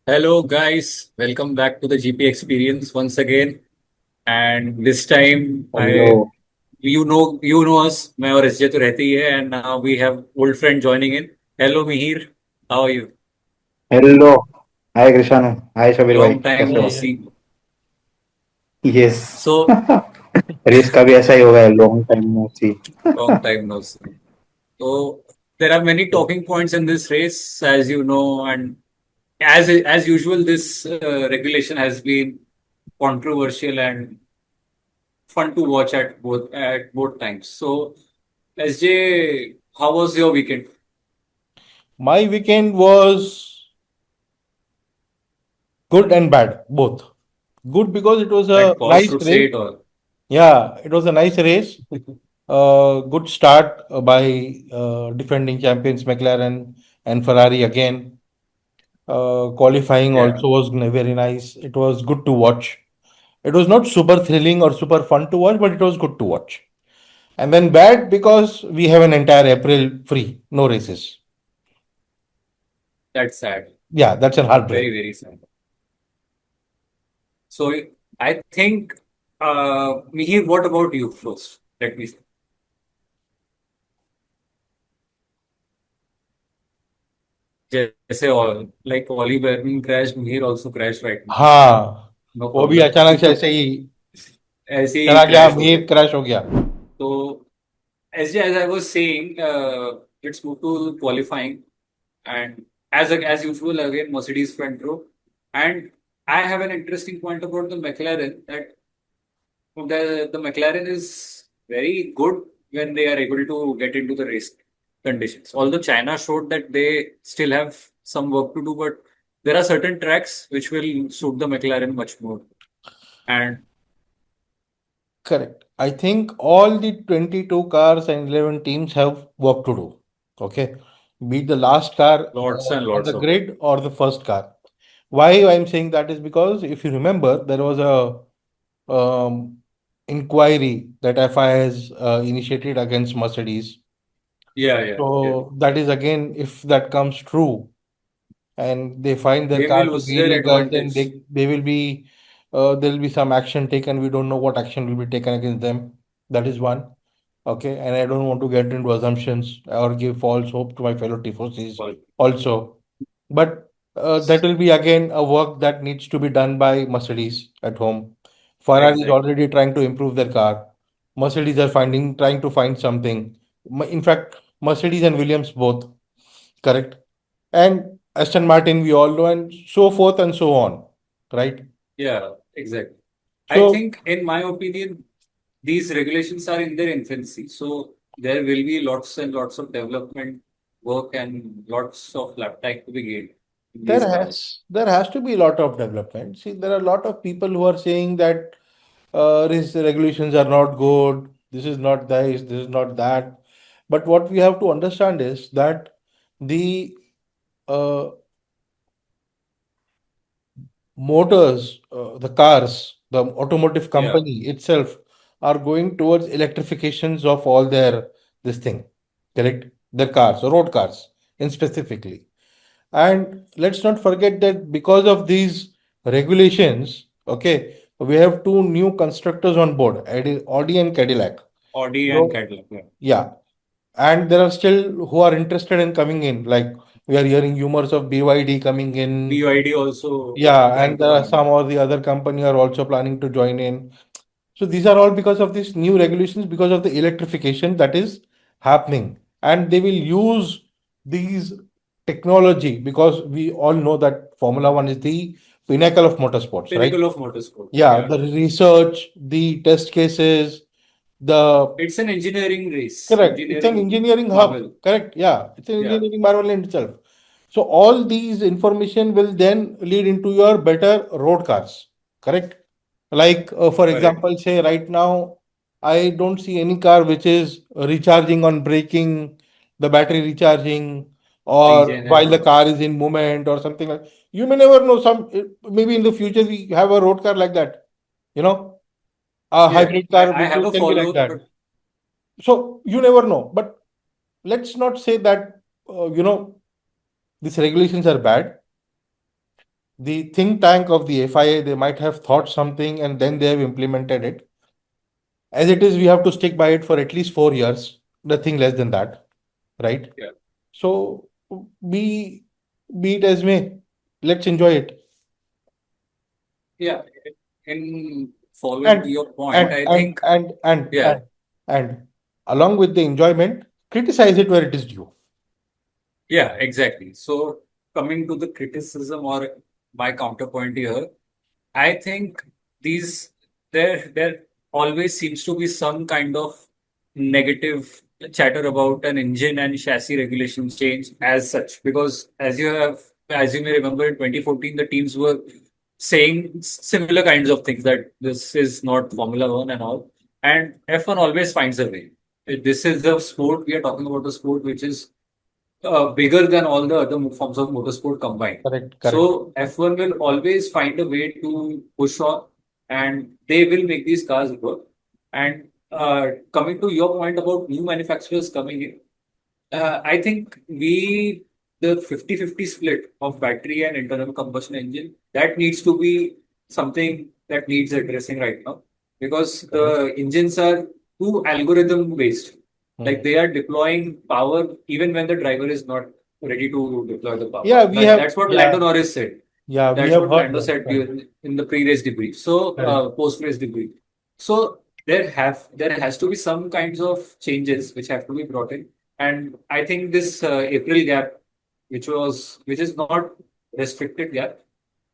Hello, guys. Welcome back to the GP experience once again. And this time, hello you know us. मैं और SJ तो रहती है, and now we have old friend joining in. Hello, Mihir. How are you? Hello hi Krishanu hi Shabir भाई Long time कैसे no हो see. Yes So race का भी ऐसा ही होगा long time no see long time no see. So there are many talking points in this race, as you know, and as usual, this regulation has been controversial and fun to watch at both times. So, SJ, how was your weekend? My weekend was good and bad, both. Good because it was a Like pause nice to say race. it all. Yeah, it was a nice race. Good start by defending champions McLaren and Ferrari again. Qualifying Yeah, also was very nice. It was good to watch. It was not super thrilling or super fun to watch, but it was good to watch. And then bad because we have an entire April free, no races. that's sad. Yeah, that's a Very, heartbreak. very sad. So, I think, Mihir, what about you first? Let me say. जैसे all, like Oli Berman crashed, Mihir also crashed right now. हाँ, No वो भी problem. अचानक से ऐसे ही ऐसे ही चला गया, क्रैश हो गया. मीर क्रैश हो गया। So, as I was saying, let's move to qualifying. And as usual, again, Mercedes front row. And I have an interesting point about the McLaren that the McLaren is very good when they are able to get into the race conditions. Although China showed that they still have some work to do, but there are certain tracks which will suit the McLaren much more. And Correct. I think all the 22 cars and 11 teams have work to do. Okay. Be it the last car lots and on lots the of work. grid or the first car. Why I'm saying that is because if you remember, there was a inquiry that FI has initiated against Mercedes. Yeah, yeah, yeah. So that is again, if that comes true, and they find their They may car to lose be their illegal, then advantage. they will be there will be some action taken. We don't know what action will be taken against them. That is one. Okay, and I don't want to get into assumptions or give false hope to my fellow tifosis Well, also. But that will be again a work that needs to be done by Mercedes at home. Ferrari is exactly. already trying to improve their car. Mercedes are trying to find something. In fact, Mercedes and Williams both, correct? And Aston Martin, we all know, and so forth and so on, right? Yeah, exactly. I So think, in my opinion, these regulations are in their infancy. So there will be lots and lots of development work and lots of lap time to be gained in these cars. there has to be a lot of development. See, there are a lot of people who are saying that these regulations are not good. This is not this. This is not that. But what we have to understand is that the uh, motors, the cars, the automotive Yeah, company itself are going towards electrifications of all their this thing, correct? Their cars, road cars, in specifically. And let's not forget that because of these regulations, okay, we have two new constructors on board, Audi and Cadillac. Audi and So, Cadillac. Yeah. yeah, and there are still who are interested in coming in. Like we are hearing rumors of BYD coming in. BYD also Yeah, trying and to there are come in. some or the other company are also planning to join in. So these are all because of these new regulations, because of the electrification that is happening. And they will use these technology because we all know that Formula One is the pinnacle of motorsports, right? Pinnacle of motorsport. Yeah, Yeah. the research, the test cases, the It's an engineering race, correct. It's an engineering engineering hub. marvel. Correct. Yeah, it's an Yeah, engineering marvel in itself. So all these information will then lead into your better road cars. Correct. Like, for correct. example, say right now, I don't see any car which is recharging on braking, the battery recharging, or Regen and while the all. car is in movement or something like. You may never know. Maybe in the future we have a road car like that. You know, a Yeah, hybrid car I which have a can be like follower. that. So you never know. But let's not say that these regulations are bad. the think tank of the FIA, they might have thought something and then they have implemented it. As it is, we have to stick by it for at least 4 years, nothing less than that, right? Yeah. So be be it as may, let's enjoy it. Yeah. In following And to your point, and I and think, and and yeah, and and along with the enjoyment, criticize it where it is due. yeah, exactly. So coming to the criticism or my counterpoint here, I think these there always seems to be some kind of negative chatter about an engine and chassis regulation change as such. Because as you may remember in 2014, the teams were saying similar kinds of things that this is not Formula One and all. And F1 always finds a way. This is a sport, we are talking about a sport which is bigger than all the other forms of motorsport combined. Correct, correct. So F1 will always find a way to push on, and they will make these cars work. And coming to your point about new manufacturers coming in, I think the 50-50 split of battery and internal combustion engine, that needs to be something that needs addressing right now because Correct. the engines are too algorithm based. Like Mhm. they are deploying power even when the driver is not ready to deploy the power. Yeah, we have. That's what Yeah, Lando Norris said. yeah, we That's have what heard Lando that. said Correct, during in the pre-race debrief. So correct. post-race debrief. So there has to be some kinds of changes which have to be brought in, and I think this April gap, which is not restricted gap,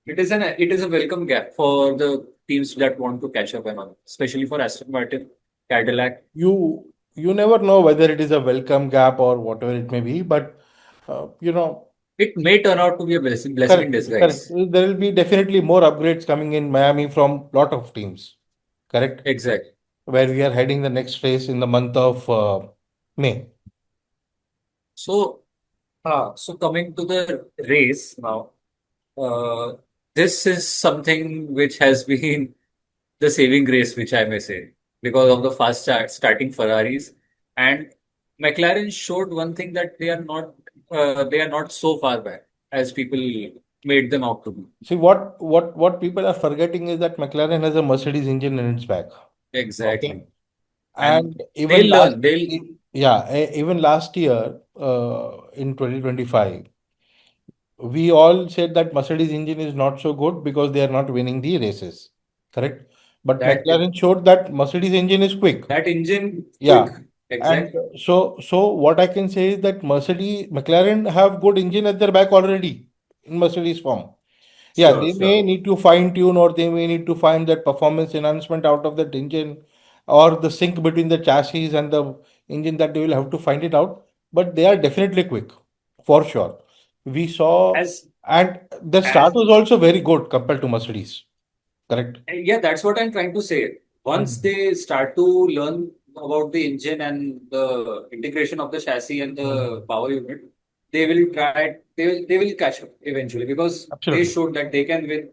it is a welcome gap for the teams that want to catch up and all, especially for Aston Martin, Cadillac. You never know whether it is a welcome gap or whatever it may be, but you know, It may turn out to be a blessing in correct, correct. disguise. There will be definitely more upgrades coming in Miami from lot of teams. Correct, Exactly. where we are heading the next phase in the month of May. So, so coming to the race now, uh, this is something which has been the saving grace, which I may say, because of the starting Ferraris. And McLaren showed one thing that they are not so far back as people made them out to be. See what people are forgetting is that McLaren has a Mercedes engine in its back. Okay. Exactly. And And even they'll last, learn. They'll yeah, even last year, in 2025, we all said that Mercedes engine is not so good because they are not winning the races. Correct. But that McLaren showed that Mercedes engine is quick. that engine quick. Yeah. And Exactly. so what I can say is that McLaren have good engine at their back already in Mercedes form. Yeah, Sure, they may sure. need to fine tune or they may need to find that performance enhancement out of that engine or the sync between the chassis and the engine that they will have to find it out. But they are definitely quick, for sure. We saw, As and the start as was also very good compared to Mercedes. Correct. Yeah, that's what I'm trying to say. Once Mm. they start to learn about the engine and the integration of the chassis and the Mm. power unit, they will catch up eventually because they Absolutely. showed that they can win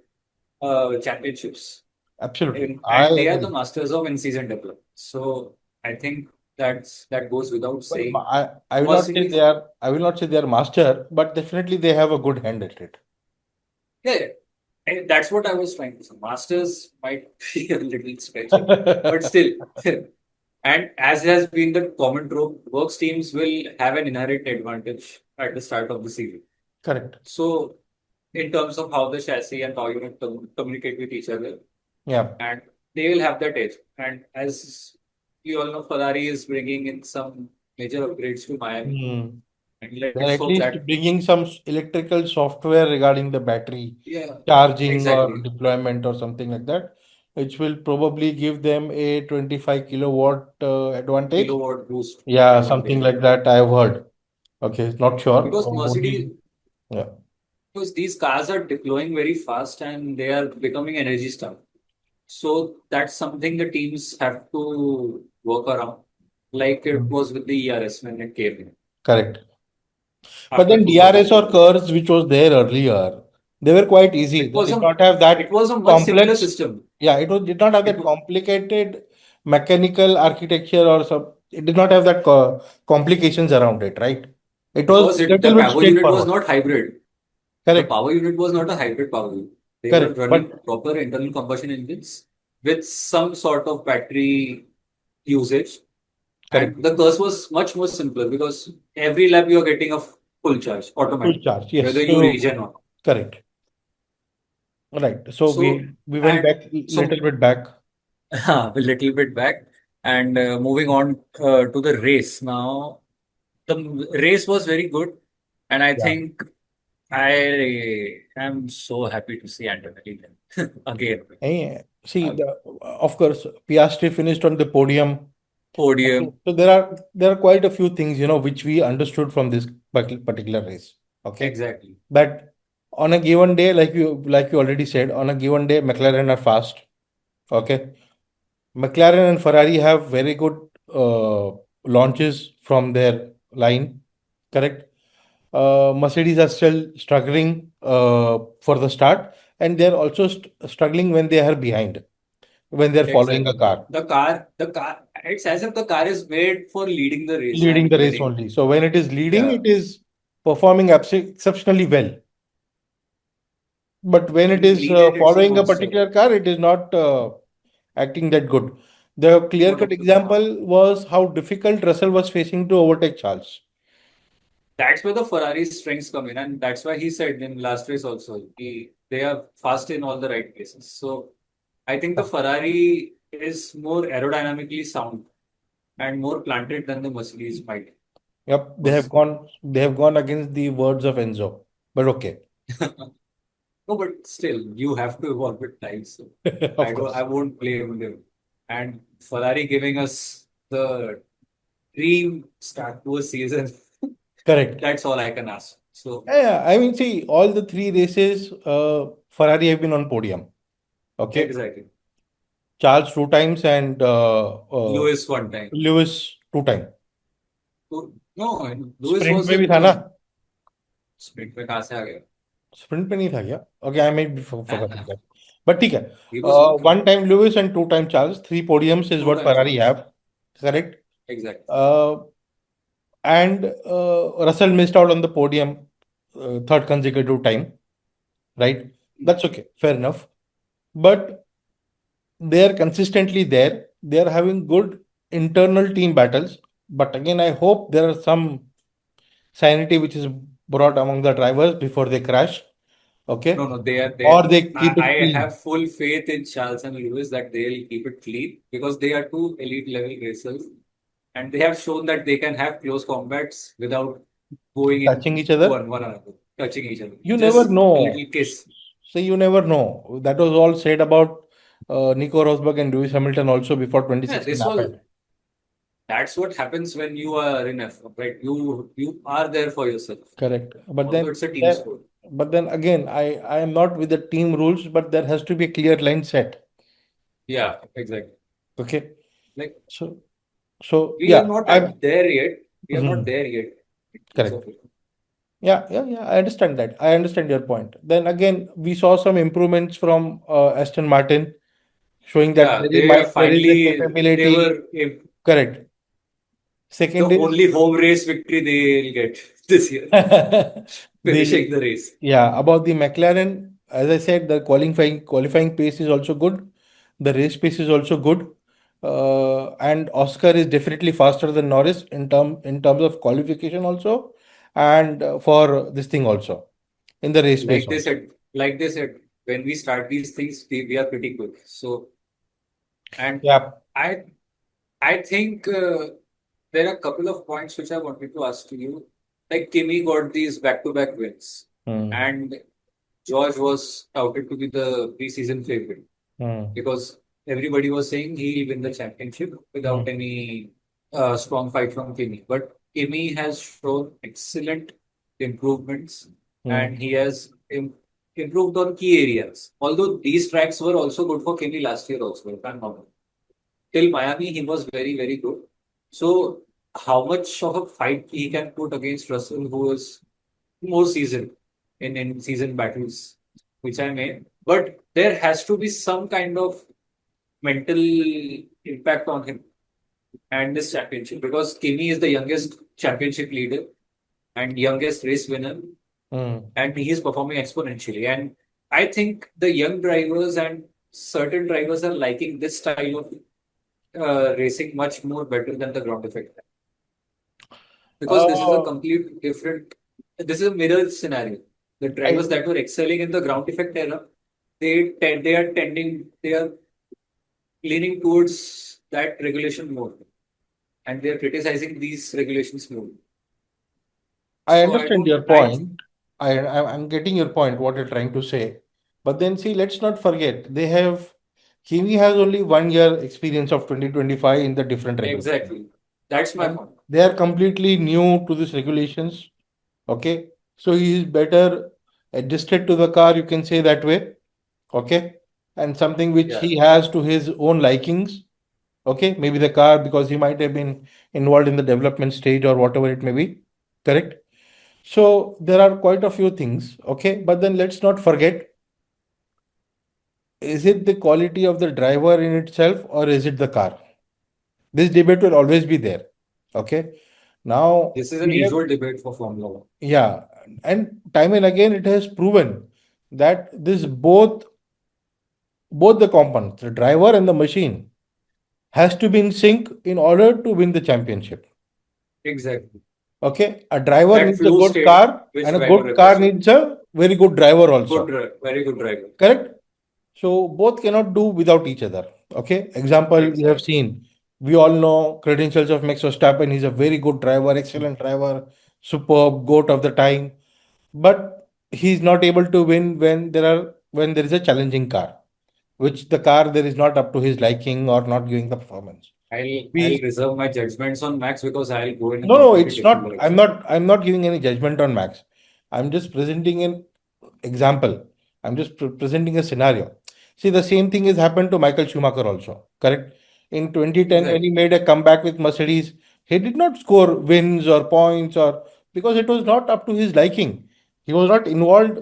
championships Absolutely. I and they are the agree. masters of in-season development. So I think that goes without Well, saying. I will not say Mercedes, I will not say they are master, but definitely they have a good hand at it. yeah, and that's what I was trying to say. Masters might be a little stretching, but still. And as has been the common trope, works teams will have an inherent advantage at the start of the season. Correct. So, in terms of how the chassis and power unit communicate with each other, Yeah. and they will have that edge. And as you all know, Ferrari is bringing in some major upgrades to Miami, Hmm. and They're let's at hope least that, bringing some electrical software regarding the battery yeah, charging or exactly, deployment or something like that, which will probably give them a 25 kilowatt advantage. kilowatt boost Yeah, something advantage. like that I've heard. Okay, not sure. Because Mercedes, Only, yeah, because these cars are deploying very fast and they are becoming energy starved. So that's something the teams have to work around, like it mm, was with the ERS when it came in correct. But after then DRS or 2014. curves, which was there earlier, they were quite easy. It They was did a not have it that was a much simpler complex. system. Yeah, did not have It that wa- complicated mechanical architecture or some. It did not have that complications around it, right? It was because little the bit power unit was straightforward. not hybrid. The Correct. power unit was not a hybrid power unit. They were Correct. running But proper internal combustion engines with some sort of battery usage. correct. And the curse was much more simpler because every lap you are getting a full charge Full automatically, charge. Yes. whether you So regen or not. correct. Right. So So, we went and back little so bit back. a little bit back and moving on to the race. Now, the race was very good. And I Yeah. think I am so happy to see Antonelli again. See, Uh, of course, Piastri finished on the podium. Okay. Podium, So there are quite a few things, which we understood from this particular race. Okay. exactly. That on a given day, like you already said, on a given day, McLaren are fast. Okay. McLaren and Ferrari have very good launches from their line. Correct. Mercedes are still struggling for the start, and they're also struggling when they are behind, when they're following a Exactly. car, It's as if the car is made for leading the race leading the and race winning. only. So when it is leading, Yeah. it is performing exceptionally well. But when it In is clean air, it's a following a monster. particular car, it is not acting that good. The Not clear-cut up to the mark. example was how difficult Russell was facing to overtake Charles. That's where the Ferrari strengths come in, and that's why he said in last race also, they are fast in all the right places. So I think the Ferrari is more aerodynamically sound and more planted than the Mercedes might Yep, was. they have gone against the words of Enzo. But okay, No, but still, you have to evolve with time. So of I course. won't blame them. And Ferrari giving us the dream start to a season. Correct. That's all I can ask. So Yeah, I mean, see, all the three races, Ferrari have been on podium. Okay. exactly. Charles two times and Lewis one time. Lewis two times. तो no, Lewis sprint was में भी in था ना? sprint में कहाँ से आ गया? Sprint में नहीं था क्या? Okay, I might be forgetting that. But ठीक है. He was working. One time Lewis and two time Charles. Three podiums is Two what time Ferrari chance. have. Correct. Exactly. Uh, and Russell missed out on the podium third consecutive time. Right. That's okay. Fair enough. But they are consistently there. They are having good internal team battles. But again, I hope there are some sanity which is brought among the drivers before they crash. No, Okay. no, they are there. Or they keep it I clean. have full faith in Charles and Lewis that they'll keep it clean because they are two elite level racers and they have shown that they can have close combats without going in Touching each other. one another, touching each other. You never Just a little know. kiss. So you never know. That was all said about Nico Rosberg and Lewis Hamilton also before Yeah, 2016 this was happened. that's what happens when you are in F1, right? You are there for yourself. Correct. Although it's a team There, sport. but then again, I am not with the team rules, but there has to be a clear line set. Yeah, exactly. Okay. Like So so we yeah, are not I'm at there yet. We are not Mhm. there yet. So, Correct. Yeah. I understand that. I understand your point. Then again, we saw some improvements from Aston Martin, showing that yeah, they are there is a finally they capability. were Correct. the Second is only home race victory they'll get this year, the finishing the race. yeah, about the McLaren, as I said, the qualifying pace is also good. The race pace is also good. And Oscar is definitely faster than Norris in terms of qualification also, and for this thing also in the race pace also. Like they said, when we start these things, we are pretty quick. So, and Yeah. I I think there are a couple of points which I wanted to ask to you. Like Kimi got these back-to-back wins, Hmm. and George was touted to be the preseason favorite Hmm. because everybody was saying he'll win the championship without Hmm. any strong fight from Kimi. But Kimi has shown excellent improvements Hmm. and he has improved on key areas. Although these tracks were also good for Kimi last year also, if I'm not wrong. Till Miami, he was very, very good. So, how much of a fight he can put against Russell, who is more seasoned in season battles, which I made. But there has to be some kind of mental impact on him and this championship because Kimi is the youngest championship leader and youngest race winner. Mm. and he is performing exponentially. And I think the young drivers and certain drivers are liking this style of racing much more better than the ground effect, because this is a Uh, complete different. This is a mirror scenario. The I drivers that were excelling in the ground effect era, they are leaning towards that regulation more, and they are criticizing these regulations more. I So I understand don't. your point. I'm getting your point, what you're trying to say. But then see, let's not forget, Kiwi has only 1 year experience of 2025 in the different regulations. Exactly. That's my And point. they are completely new to these regulations. Okay. So he is better adjusted to the car, you can say that way. Okay. And something which Yeah. he has to his own likings. Okay. Maybe the car, because he might have been involved in the development stage or whatever it may be. Correct. So there are quite a few things, okay? But then let's not forget, is it the quality of the driver in itself or is it the car? This debate will always be there, okay? Now This is an we have, usual debate for Formula One. yeah, and time and again it has proven that both the components, the driver and the machine, has to be in sync in order to win the championship. Exactly. Okay, a driver That needs a flow good state car, which and a driver good car represents. needs a very good driver also. Very good driver. Correct? So both cannot do without each other. Okay. Example, we have Exactly. seen. We all know credentials of Max Verstappen. He's a very good driver, excellent driver, superb, goat of the time. But he's not able to win when there is a challenging car, which the car there is not up to his liking or not giving the performance. I'll We reserve my judgments on Max because I'll go in a No, no, completely it's different not. direction. I'm not giving any judgment on Max. I'm just presenting an example. I'm just presenting a scenario. See, the same thing has happened to Michael Schumacher also. Correct. In 2010, when he Exactly. made a comeback with Mercedes, he did not score wins or points or because it was not up to his liking. He was not involved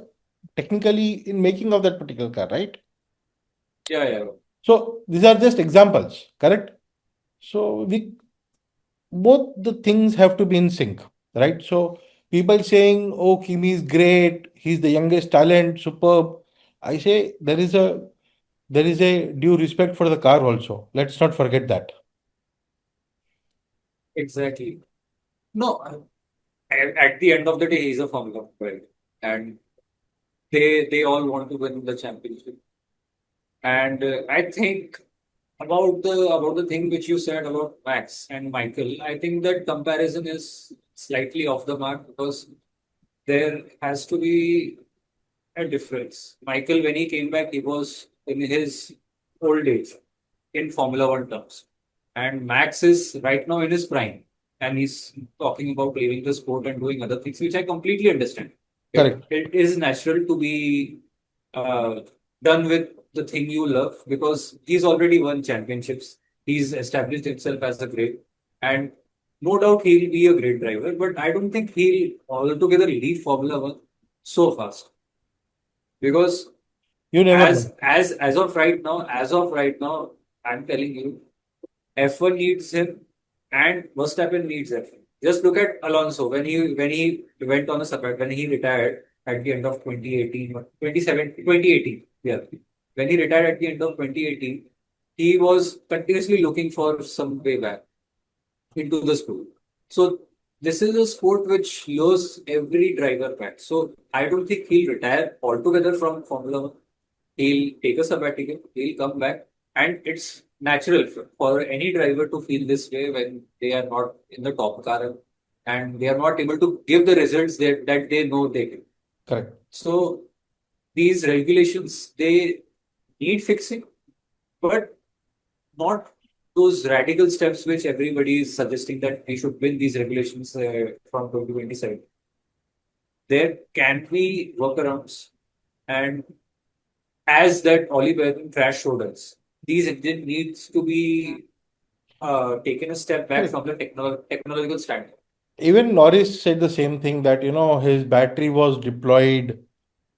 technically in making of that particular car, right? Yeah, yeah. So these are just examples, correct? So we both the things have to be in sync, right? So people saying, "Oh, Kimi is great. He's the youngest talent, superb." I say there is a due respect for the car also. Let's not forget that. Exactly. No, at the end of the day, he's a Formula One driver, and they all want to win the championship. And I think about the thing which you said about Max and Michael, I think that comparison is slightly off the mark because there has to be a difference. Michael, when he came back, he was in his old age in Formula One terms. And Max is right now in his prime. And he's talking about leaving the sport and doing other things, which I completely understand. Correct. It is natural to be uh, done with the thing you love because he's already won championships. He's established himself as a great. And no doubt he'll be a great driver, but I don't think he'll altogether leave Formula One so fast because You never know. as of right now, I'm telling you, F1 needs him and Verstappen needs F1. Just look at Alonso when he went on a sabbatical, when he retired at the end of 2018 or 2018. Yeah. When he retired at the end of 2018, he was continuously looking for some way back into the sport. So this is a sport which lures every driver back. So I don't think he'll retire altogether from Formula One. He'll take a sabbatical, he'll come back, and it's natural for any driver to feel this way when they are not in the top car and they are not able to give the results that they know they can. Correct. So these regulations they need fixing, but not those radical steps which everybody is suggesting that we should win these regulations from 2027. There can be workarounds, and as that Oliver crash showed us, these engine needs to be taken a step back Correct. from the technological standpoint. Even Norris said the same thing that his battery was deployed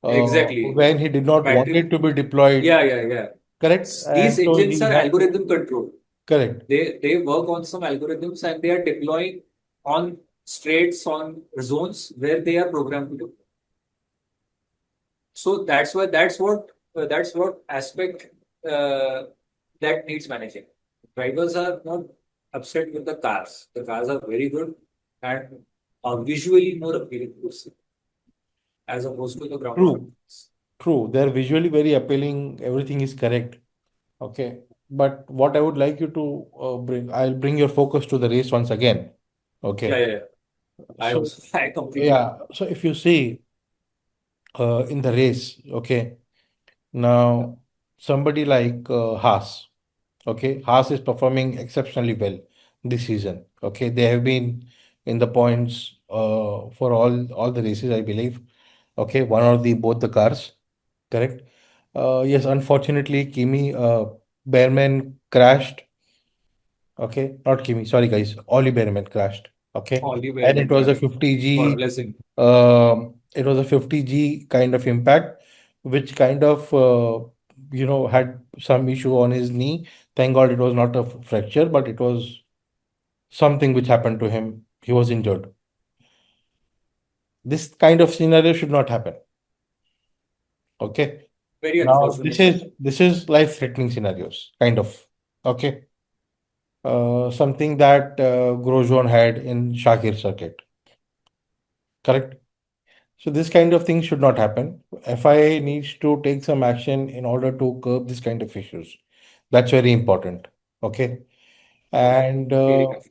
Exactly. when he did not want Battery. it to be deployed. Yeah, yeah, yeah. Correct. These And so engines he are had to algorithm controlled. correct. They work on some algorithms and they are deploying on straights on zones where they are programmed to do. So that's what aspect uh, that needs managing. Drivers are not upset with the cars. The cars are very good and are visually more appealing to see as opposed to the ground True, effects. true. They're visually very appealing. Everything is correct. Okay. But what I would like you to I'll bring your focus to the race once again. Yeah, Okay. yeah, yeah. I So, also I completely yeah. So if you see in the race, okay, now somebody like Haas, okay, Haas is performing exceptionally well this season. Okay. They have been in the points for all the races, I believe. Okay. One or the both the cars. Correct. Yes, unfortunately, Kimi Bearman crashed. Okay, not Kimi. Sorry, guys. Ollie Bearman crashed. Okay, only where and it men was a crash. God 50G. bless him. It was a 50G kind of impact, which kind of had some issue on his knee. Thank God it was not a fracture, but it was something which happened to him. He was injured. This kind of scenario should not happen. Okay. Very Now unfortunate. this is life-threatening scenarios, kind of. Okay. Something that Grosjean had in Shakir circuit, correct? So this kind of thing should not happen. FIA needs to take some action in order to curb this kind of issues. That's very important. Okay. And Very good.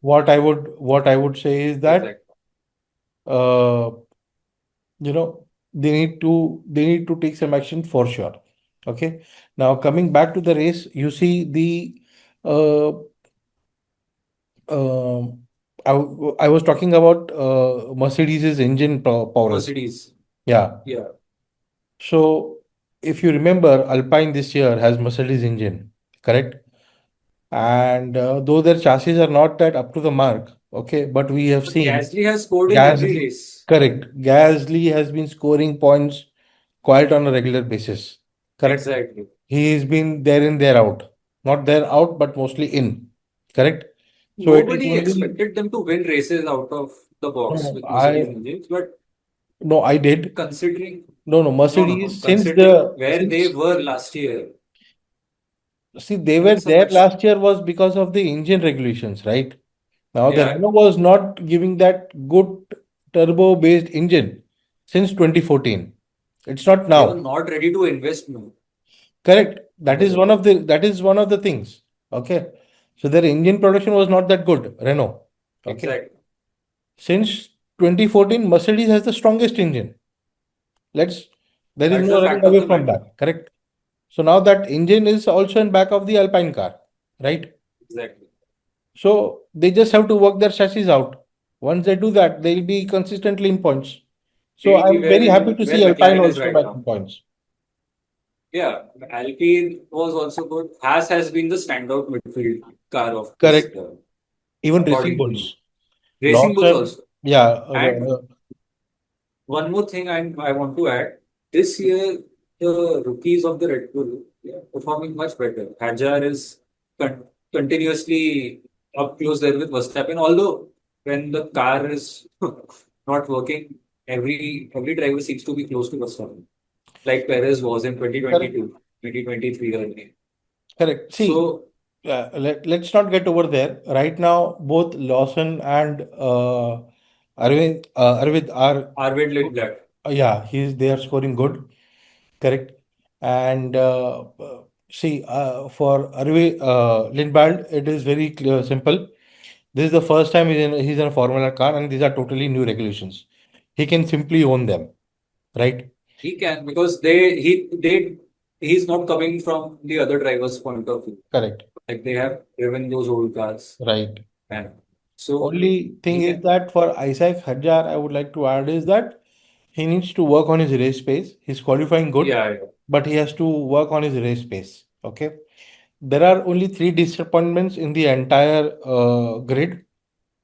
what I would say is that Exactly. uh, they need to take some action for sure. Okay. Now coming back to the race, you see the uh, Um, I was talking about Mercedes's engine powers. Mercedes. Yeah. Yeah. So if you remember, Alpine this year has Mercedes engine, correct? And though their chassis are not that up to the mark, okay, but we have But seen Gasly has scored in every Gasly, race. correct. Gasly has been scoring points quite on a regular basis, correct? Exactly. He has been there in, there out. Not there out, but mostly in, correct? So it is Nobody only, expected them to win races out of the box no, with Mercedes engines, but no, I did. considering No, no, no, Mercedes, considering where they were last year, see, they were that's a there much last year was because of the engine regulations, right? Now, the yeah. Renault was not giving that good turbo-based engine since 2014. It's not They were now. not ready to invest more Correct. in That the is Renault. one of the things. Okay. So their engine production was not that good, Renault. Okay. Exactly. Since 2014, Mercedes has the strongest engine. Let's There is That's the no running fact of away the from matter. that. Correct. So now that engine is also in back of the Alpine car, right? Exactly. So they just have to work their chassis out. Once they do that, they'll be consistently in points. So They'll be I'm very happy to where see Alpine McLaren is also right back now. in points. Yeah, Alpine was also good. Haas has been the standout midfield car of this Correct. year, Even Racing according to me. Bulls. Racing Bulls Lawson, also. yeah, And one more thing I want to add. This year, the rookies of the Red Bull are performing much better. Hajar is con continuously up close there with Verstappen. Although when the car is not working, every driver seems to be close to Verstappen, like Perez was in correct, 2022, 2023 early. correct. See, So let's not get over there. Right now, both Lawson and Arvind are, Arvid Lindblad, yeah, they are scoring good. Correct. And see, for Lindblad, it is very clear, simple. This is the first time he's in a Formula car, and these are totally new regulations. He can simply own them, right? he can because he's not coming from the other driver's point of view. Correct. Like they have driven those old cars, Right. and so Only thing he is can. that for Isaac Hadjar, I would like to add is that he needs to work on his race pace. He's qualifying good, Yeah, yeah. but he has to work on his race pace. Okay. There are only three disappointments in the entire grid.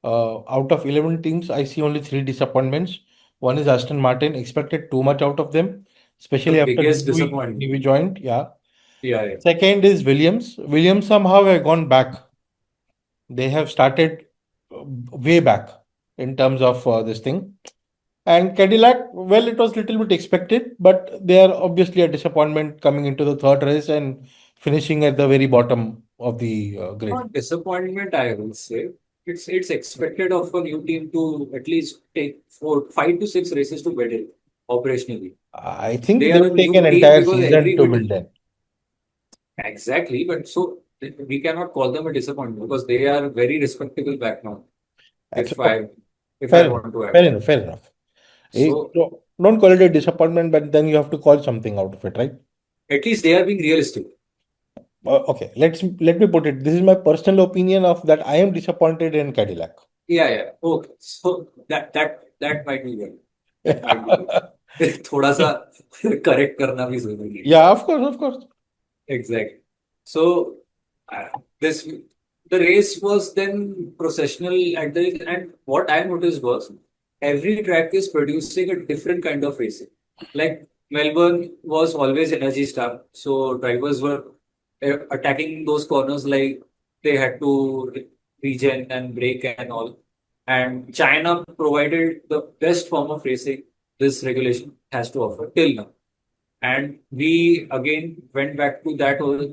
Out of 11 teams, I see only three disappointments. One is Aston Martin, expected too much out of them, The especially after biggest disappointment. Newey joined. Yeah. Yeah, yeah. Second is Williams. Williams somehow have gone back. They have started way back in terms of this thing. And Cadillac, well, it was little bit expected, but they are obviously a disappointment coming into the third race and finishing at the very bottom of the grid. Not disappointment, I will say. It's expected of a new team to at least take 5 to 6 races to build it operationally. I think They they are a will take an new team entire because season every to bit build them. exactly, but so we cannot call them a disappointment because they are very respectable back now. If Okay, I if fair I enough. want to add, Fair enough. Fair enough. so Don't call it a disappointment, but then you have to call something out of it, right? at least they are being realistic. Okay, let me put it. This is my personal opinion of that. I am disappointed in Cadillac. Yeah, yeah. Okay, so that might be good. That might be good. थोड़ा सा correct करना भी जरूरी है. Yeah, of course, of course. Exactly. So uh, this the race was then processional at the and what I noticed was every track is producing a different kind of racing. Like Melbourne was always energy star, so drivers were attacking those corners like they had to regen and brake and all. And China provided the best form of racing this regulation has to offer till now. And we again went back to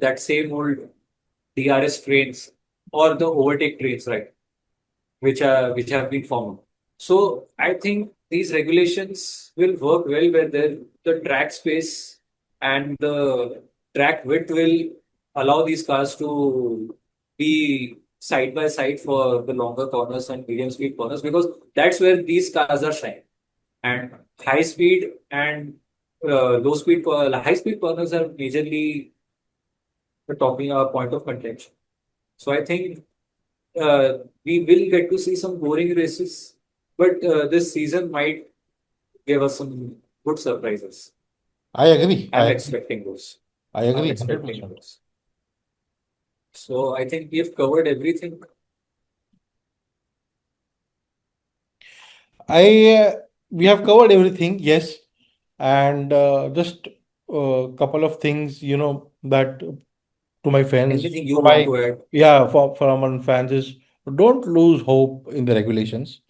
that same old DRS trains or the overtake trains, right? Which have been formed. So I think these regulations will work well where the track space and the track width will allow these cars to be side by side for the longer corners and medium speed corners because that's where these cars are shining. And high speed and high speed corners are majorly the talking point of contention. So I think we will get to see some boring races, but this season might give us some good surprises. I agree. I I'm agree. expecting those. I I'm agree expecting 100%. those. So I think we've covered everything. I We have covered everything, yes, and just a couple of things, that to my fans, Anything you to want my to add? yeah, for my fans is don't lose hope in the regulations.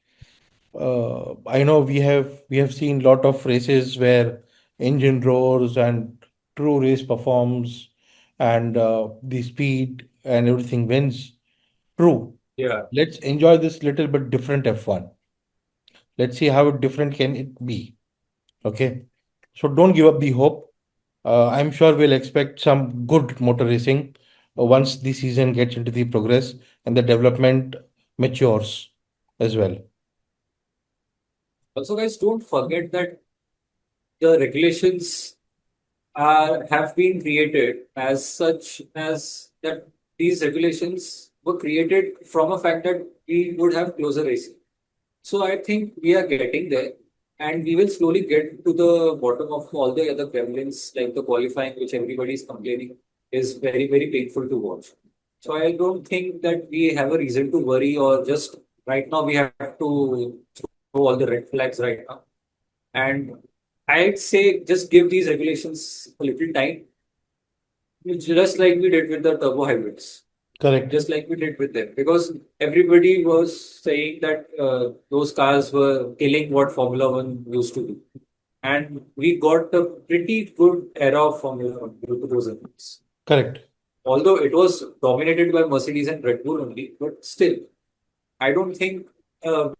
I know we have seen lot of races where engine roars and true race performs, and the speed and everything wins. True. Yeah. Let's enjoy this little bit different F1. Let's see how different can it be. Okay. So don't give up the hope. I'm sure we'll expect some good motor racing once the season gets into the progress and the development matures as well. Also, guys, don't forget that the regulations have been created as such as that these regulations were created from a fact that we would have closer racing. So I think we are getting there, and we will slowly get to the bottom of all the other gremlins, like the qualifying, which everybody is complaining is very, very painful to watch. So I don't think that we have a reason to worry or just right now we have to throw all the red flags right now. And I'd say just give these regulations a little time, just like we did with the turbo hybrids, Correct. just like we did with them, because everybody was saying that those cars were killing what Formula One used to do. And we got a pretty good era of Formula One due to those events. Correct. Although it was dominated by Mercedes and Red Bull only, but still, I don't think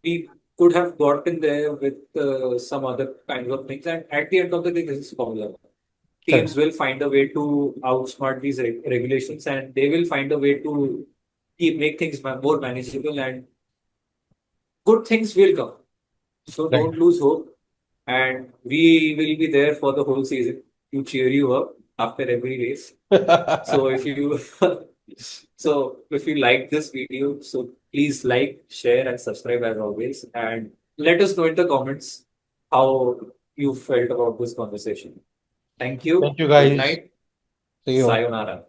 we could have gotten there with some other kinds of things. And at the end of the day, this is Formula One. Teams Correct. will find a way to outsmart these regulations, and they will find a way to make things more manageable, and good things will come. So Right. don't lose hope, and we will be there for the whole season to cheer you up after every race. So if you so if you like this video, so please like, share, and subscribe as always, and let us know in the comments how you felt about this conversation. Thank Thank you. you Good guys. night. See you. Sayonara.